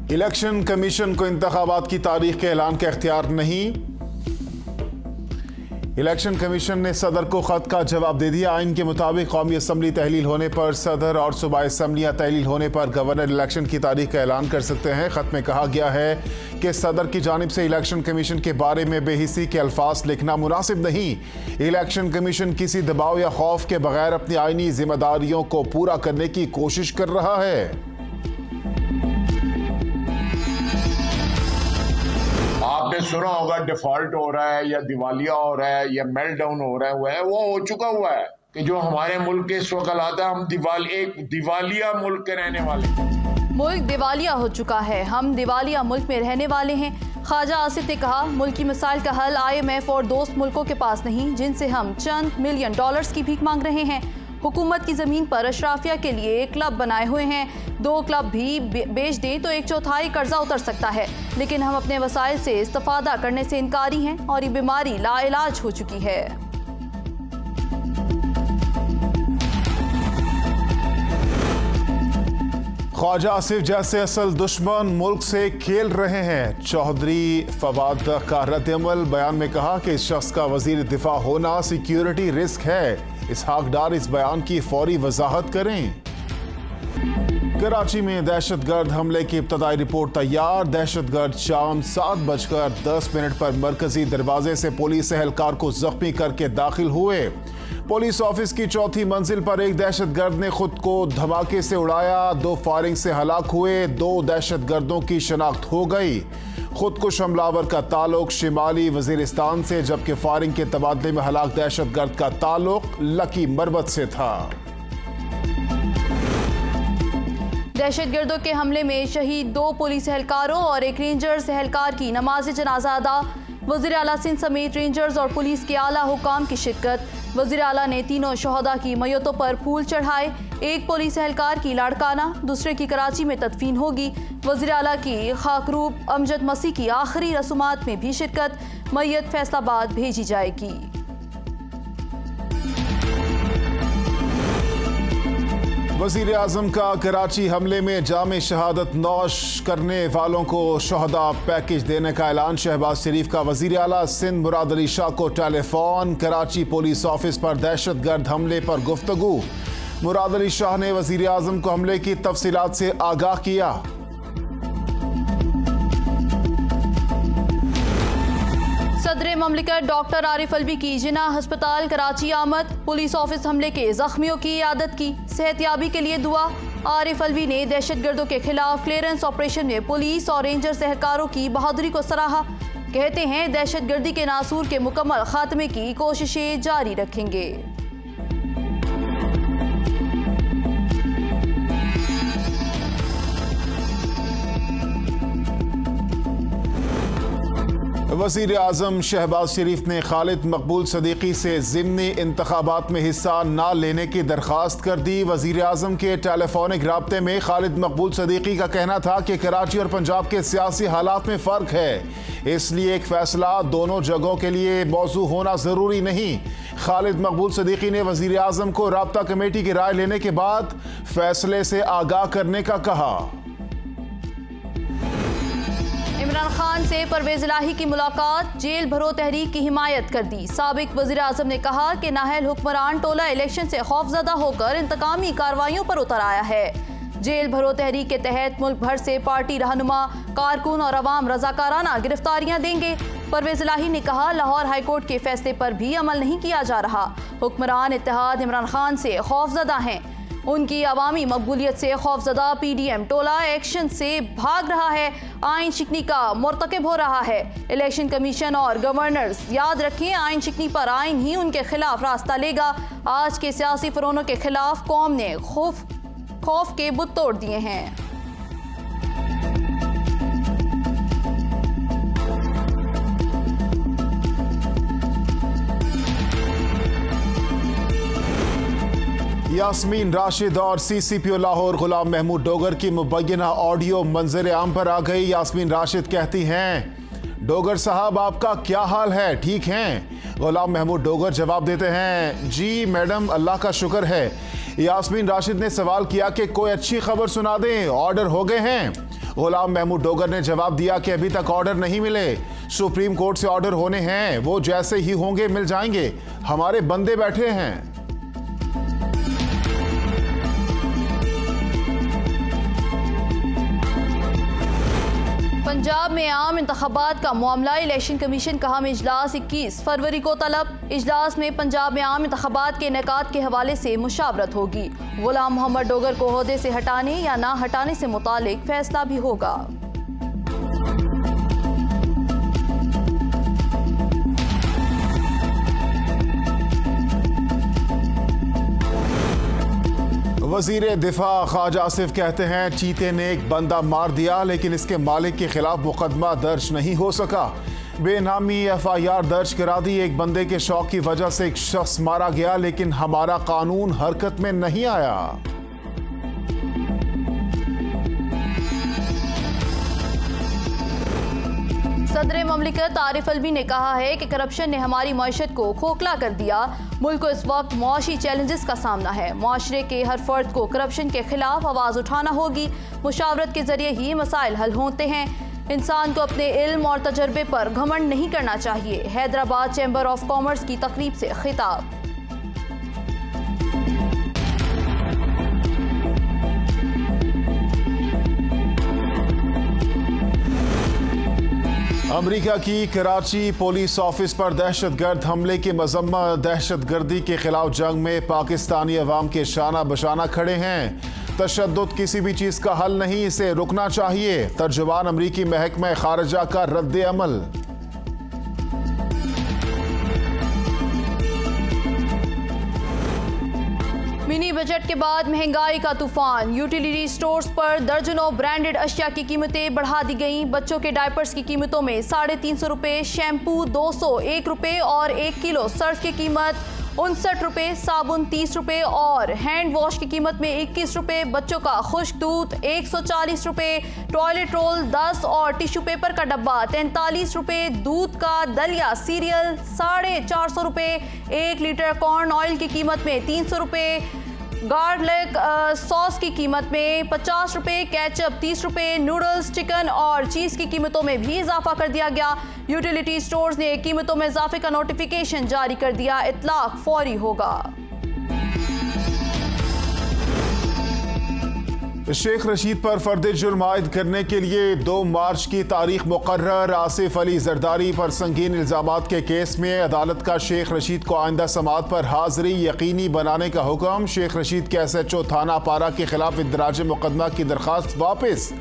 Election commission को इंतखाबात की तारीख के ऐलान का इख्तियार नहीं। इलेक्शन कमीशन ने सदर को खत का जवाब दे दिया। आइन के मुताबिक कौमी असम्बली तहलील होने पर सदर और सूबाई असम्बलियाँ तहलील होने पर गवर्नर इलेक्शन की तारीख का ऐलान कर सकते हैं। खत में कहा गया है कि सदर की जानिब से इलेक्शन कमीशन के बारे में बेहिसी के अल्फाज लिखना मुनासिब नहीं। इलेक्शन कमीशन किसी दबाव या खौफ के बगैर अपनी आइनी जिम्मेदारियों को पूरा करने की कोशिश कर रहा है। आपने सुना होगा डिफॉल्ट हो रहा है या दिवालिया हो रहा है या मेल्टडाउन हो रहा है, वो हो चुका हुआ है कि जो हमारे मुल्क के इस वक्त हालात है, हम एक दिवालिया मुल्क के रहने वाले। मुल्क दिवालिया हो चुका है, हम दिवालिया मुल्क में रहने वाले हैं। ख्वाजा आसिफ ने कहा, मुल्क की मसाइल का हल IMF और दोस्त मुल्कों के पास नहीं, जिनसे हम चंद मिलियन डॉलर्स की भीख मांग रहे हैं। हुकूमत की ज़मीन पर अशराफिया के लिए क्लब बनाए हुए हैं। 2 क्लब भी बेच दें तो 1/4 कर्जा उतर सकता है, लेकिन हम अपने वसाइल से इस्तेफादा करने से इनकारी हैं और ये बीमारी लाइलाज हो चुकी है। ख्वाजा आसिफ जैसे असल दुश्मन मुल्क से खेल रहे हैं। चौधरी फवाद का रद्द-ए-अमल। बयान में कहा कि इस शख्स का वजीर दिफा होना सिक्योरिटी रिस्क है। इसहाक डार इस बयान की फौरी वजाहत करें। कराची में दहशतगर्द हमले की इब्तदाई रिपोर्ट तैयार। दहशतगर्द शाम 7:10 पर मरकजी दरवाजे से पुलिस एहलकार को जख्मी करके दाखिल हुए। पुलिस ऑफिस की 4थी मंजिल पर एक दहशतगर्द ने खुद को धमाके से उड़ाया। 2 फायरिंग से हलाक हुए। 2 दहशतगर्दों की शनाख्त हो गई। खुदकुश हमलावर का ताल्लुक शिमाली वजीरिस्तान से, जबकि फायरिंग के तबादले में हलाक दहशतगर्द का ताल्लुक लकी मरबत से था। दहशतगर्दों के हमले में शहीद 2 पुलिस एहलकारों और 1 रेंजर्स एहलकार की नमाज जनाजा अदा। वज़ीर आला सिंध समेत रेंजर्स और पुलिस के आला हुकाम की शिरकत। वज़ीर आला ने तीनों शहदा की मैयतों पर फूल चढ़ाए। 1 पुलिस एहलकार की लाड़काना, दूसरे की कराची में तदफीन होगी। वज़ीर आला की खाकरूब अमजद मसीह की आखिरी रसूमात में भी शिरकत। मैयत फैसलाबाद भेजी जाएगी। वज़ीर आज़म का कराची हमले में जामे शहादत नौश करने वालों को शहदा पैकेज देने का ऐलान। शहबाज शरीफ का वज़ीर आला सिंध मुराद अली शाह को टेलीफोन। कराची पुलिस ऑफिस पर दहशतगर्द हमले पर गुफ्तगू। मुराद अली शाह ने वज़ीर आज़म को हमले की तफसीलात से आगाह किया। सदर ममलिकत डॉक्टर आरिफ अलवी की जिना हस्पताल कराची आमद। पुलिस ऑफिस हमले के जख्मियों की इयादत की। सेहतयाबी के लिए दुआ। आरिफ अलवी ने दहशतगर्दों के खिलाफ क्लियरेंस ऑपरेशन में पुलिस और रेंजर्स एहलकारों की बहादुरी को सराहा। कहते हैं दहशतगर्दी के नासूर के मुकम्मल खात्मे की कोशिशें जारी रखेंगे। वज़ीर आज़म शहबाज शरीफ ने खालिद मकबूल सदीकी से ज़िमनी इंतखाबात में हिस्सा न लेने की दरख्वास्त कर दी। वज़ीर आज़म के टेलीफोनिक राब्ते में खालिद मकबूल सदीकी का कहना था कि कराची और पंजाब के सियासी हालात में फ़र्क है, इसलिए एक फ़ैसला दोनों जगहों के लिए मौजू होना ज़रूरी नहीं। खालिद मकबूल सदीकी ने वज़ीर आज़म को राब्ता कमेटी की राय लेने के बाद फ़ैसले से आगाह करने का कहा। इमरान खान से परवेज इलाही की मुलाकात। जेल भरो तहरीक की हिमायत कर दी। साबिक वज़ीर आज़म ने कहा कि नाहल हुक्मरान टोला इलेक्शन से खौफजदा होकर इंतकामी कार्रवाइयों पर उतर आया है। जेल भरो तहरीक के तहत मुल्क भर से पार्टी रहनुमा, कारकुन और अवाम रजाकाराना गिरफ्तारियां देंगे। परवेज इलाही ने कहा, लाहौर हाईकोर्ट के फैसले पर भी अमल नहीं किया जा रहा। हुक्मरान इत्तेहाद इमरान खान से खौफजदा हैं। उनकी अवामी मकबूलियत से खौफजदा PDM टोला एक्शन से भाग रहा है, आइन शिकनी का मुर्तकिब हो रहा है। इलेक्शन कमीशन और गवर्नर्स याद रखें, आइन शिकनी पर आइन ही उनके खिलाफ रास्ता लेगा। आज के सियासी फरोनों के खिलाफ कौम ने खौफ के बुत तोड़ दिए हैं। यास्मीन राशिद और CCPO लाहौर गुलाम महमूद डोगर की मुबैना ऑडियो मंजर आम पर आ गई। यास्मीन राशिद कहती हैं, डोगर साहब आपका क्या हाल है, ठीक हैं? गुलाम महमूद डोगर जवाब देते हैं, जी मैडम अल्लाह का शुक्र है। यास्मीन राशिद ने सवाल किया कि कोई अच्छी खबर सुना दें, ऑर्डर हो गए हैं। गुलाम महमूद डोगर ने जवाब दिया कि अभी तक ऑर्डर नहीं मिले, सुप्रीम कोर्ट से ऑर्डर होने हैं, वो जैसे ही होंगे मिल जाएंगे, हमारे बंदे बैठे हैं। पंजाब में आम इंतखाबात का मामला, इलेक्शन कमीशन का हम इजलास 21 फरवरी को तलब। इजलास में पंजाब में आम इंतखाबात के इनेकाद के हवाले से मुशावरत होगी। गुलाम मोहम्मद डोगर को ओहदे से हटाने या ना हटाने से मुतालिक फैसला भी होगा। वजीर दिफा ख्वाजा आसिफ कहते हैं चीते ने एक बंदा मार दिया लेकिन इसके मालिक के खिलाफ मुकदमा दर्ज नहीं हो सका। बेनामी FIR दर्ज करा दी। एक बंदे के शौक की वजह से एक शख्स मारा गया लेकिन हमारा कानून हरकत में नहीं आया। सदर ममलिकत आरिफ अलवी ने कहा है कि करप्शन ने हमारी मईशत को खोखला कर दिया। मुल्क को इस वक्त मुआशी चैलेंजेस का सामना है। मुआशरे के हर फर्द को करप्शन के खिलाफ आवाज़ उठाना होगी। मुशावरत के जरिए ही मसाइल हल होते हैं। इंसान को अपने इल्म और तजर्बे पर घमंड नहीं करना चाहिए। हैदराबाद चैम्बर ऑफ कॉमर्स की तकरीब से खिताब। अमेरिका की कराची पुलिस ऑफिस पर दहशतगर्द हमले की मजम्मत। दहशतगर्दी के खिलाफ जंग में पाकिस्तानी अवाम के शाना बशाना खड़े हैं। तशद्दुद किसी भी चीज का हल नहीं, इसे रुकना चाहिए। तर्जुमान अमरीकी महकमा खारजा का रद्द अमल। मिनी बजट के बाद महंगाई का तूफान। यूटिलिटी स्टोर्स पर दर्जनों ब्रांडेड अशिया की कीमतें बढ़ा दी गईं। बच्चों के डायपर्स की कीमतों में 350 रुपये, शैम्पू 201 रुपये और 1 किलो सर्फ की कीमत 59 रुपये, साबुन 30 रुपये और हैंड वॉश की कीमत में 21 रुपये। बच्चों का खुश्क दूध 140 रुपये, टॉयलेट रोल 10 और टिश्यू पेपर का डब्बा 43 रुपये। दूध का दलिया सीरियल 450 रुपये। 1 लीटर कॉर्न ऑयल की कीमत में 300 रुपये। गार्लिक सॉस की कीमत में 50 रुपये। केचप 30 रुपये। नूडल्स, चिकन और चीज़ की कीमतों में भी इजाफा कर दिया गया। यूटिलिटी स्टोर्स ने कीमतों में इजाफे का नोटिफिकेशन जारी कर दिया। इतलाक फौरी होगा। शेख रशीद पर फर्द जुर्म आयद करने के लिए 2 मार्च की तारीख मुकर्रर। आसिफ अली जरदारी पर संगीन इल्जामात के केस में अदालत का शेख रशीद को आइंदा समाअत पर हाजिरी यकीनी बनाने का हुक्म। शेख रशीद के SHO थाना पारा के खिलाफ इंदराज मुकदमा की दरखास्त वापस।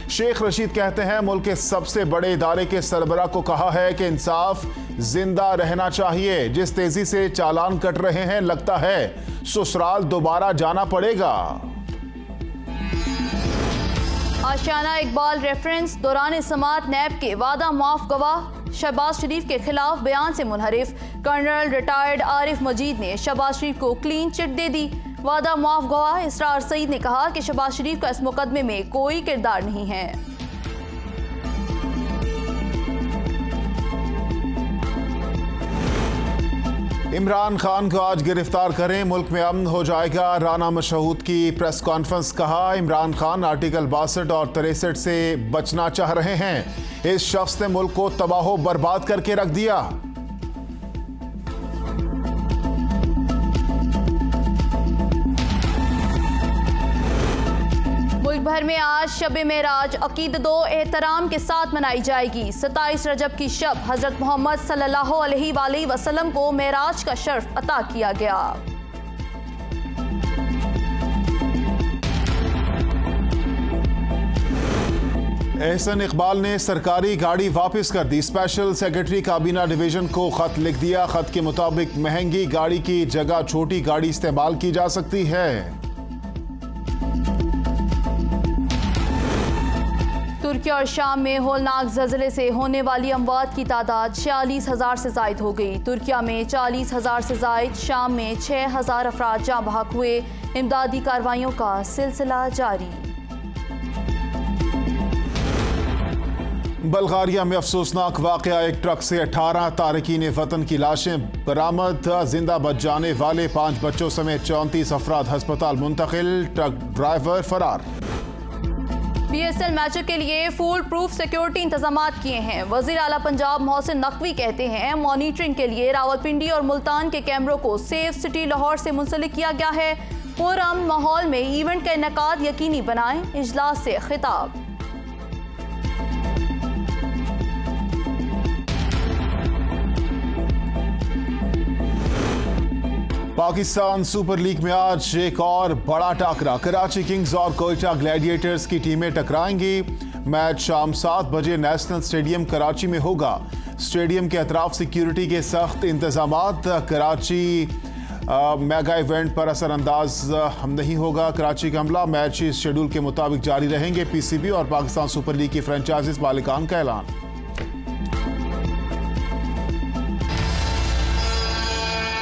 शेख रशीद कहते हैं मुल्क के सबसे बड़े इदारे के सरबराह को कहा है कि इंसाफ जिंदा रहना चाहिए। जिस तेजी से चालान कट रहे हैं लगता है ससुराल दोबारा जाना पड़ेगा। आशियाना इकबाल रेफरेंस दौरान समाअत नैब के वादा माफ गवाह शहबाज शरीफ के खिलाफ बयान से मुनहरिफ। कर्नल रिटायर्ड आरिफ मजीद ने शहबाज शरीफ को क्लीन चिट दे दी। वादा माफ गवाह इसरार सईद ने कहा कि शहबाज शरीफ का इस मुकदमे में कोई किरदार नहीं है। इमरान खान को आज गिरफ्तार करें, मुल्क में अमन हो जाएगा। राना मशहूद की प्रेस कॉन्फ्रेंस। कहा इमरान खान आर्टिकल 62 और 63 से बचना चाह रहे हैं। इस शख्स ने मुल्क को तबाह बर्बाद करके रख दिया। मुल्क भर में आज शब मेराज अकीदतो एहतराम के साथ मनाई जाएगी। 27 रजब की शब हजरत मोहम्मद सल्लल्लाहु अलैहि वसल्लम को मेराज का शर्फ अता किया गया। एहसन इकबाल ने सरकारी गाड़ी वापस कर दी। स्पेशल सेक्रेटरी काबीना डिवीजन को खत लिख दिया। खत के मुताबिक महंगी गाड़ी की जगह छोटी गाड़ी इस्तेमाल की जा सकती है। तुर्की और शाम में होलनाक ज़लज़ले से होने वाली अमवात की तादाद 46,000 से ज़ायद हो गई। तुर्किया में 40,000 से ज़ायद, शाम में 6,000 अफराद जाँ बहक हुए। इमदादी कार्रवाइयों का सिलसिला जारी। बल्गारिया में अफसोसनाक वाकया, एक ट्रक से 18 तारकीन वतन की लाशें बरामद। जिंदा बच जाने वाले 5 बच्चों समेत 34 अफराद अस्पताल मुंतकिल, ट्रक ड्राइवर फरार। BSL मैचों के लिए फुल प्रूफ सिक्योरिटी इंतजाम किए हैं। वजीर आला पंजाब मोहसिन नकवी कहते हैं मॉनिटरिंग के लिए रावलपिंडी और मुल्तान के कैमरों को सेफ सिटी लाहौर से मुंसलिक किया गया है। पुरअमन माहौल में इवेंट का इनेकाद यकीनी बनाएं, इजलास से खिताब। पाकिस्तान सुपर लीग में आज एक और बड़ा टाकरा, कराची किंग्स और कोयटा ग्लैडिएटर्स की टीमें टकराएंगी। मैच शाम 7 बजे नेशनल स्टेडियम कराची में होगा। स्टेडियम के अतराफ सिक्योरिटी के सख्त इंतजामात। कराची मेगा इवेंट पर असरअंदाज नहीं होगा कराची का हमला। मैच शेड्यूल के मुताबिक जारी रहेंगे। PCB और पाकिस्तान सुपर लीग की फ्रेंचाइजीज मालिकान का ऐलान।